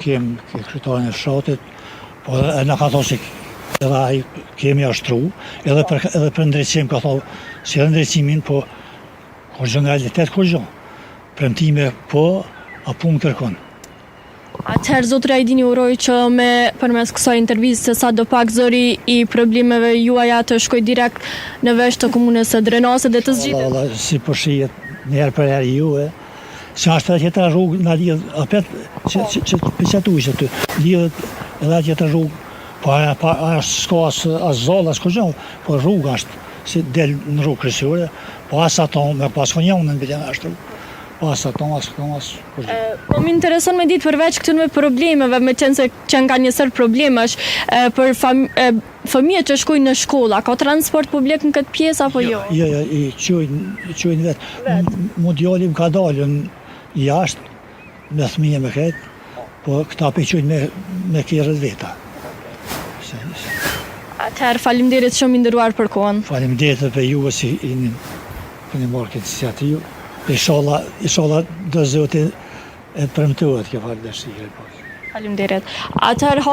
Kem kryetarin e fshatit, po edhe na ka thonë se edhe ai kemi ashtru, edhe për ndrejtësim ka thonë, si edhe ndrejtësimin, po kur gjë nga realitet, kur gjë. Premtime po, a punë kërkon. Atëherë, zotëri Ajdini uroj që përmes kësaj interviste sa do pak zëri i problemeve juaja të shkoj direkt në vesh të komunës së Drenase dhe të zgjitet. Valla, si po shihet njerë për herë juve, se është edhe tjetër rrugë na lidh, apet që pëqatuj që të lidhet edhe tjetër rrugë, po ajo s'ka as zoll, as kërgjë, po rrugë është, si del në rrugë kryesore, po as ato me pas fonjonën bile ashtu. Pas ato as kërgjë. Po më intereson me ditë përveç këtyre problemeve, me qenë se që nga njësër problemesh, për fëmijët që shkojnë në shkolla, ka transport publik në këtë pjesë apo jo? Jo, i qujnë vetë. Mu djali më ka dalën jashtë, me thmije me kretë, po këta për i qujnë me kjerët veta. Atëherë, faleminderit shumë i nderuar për kohën. Faleminderit për juve si për një marrë këtë iniciativë. Inshallah do Zoti e premtohet kjo falë dëshirë. Faleminderit. Atëherë,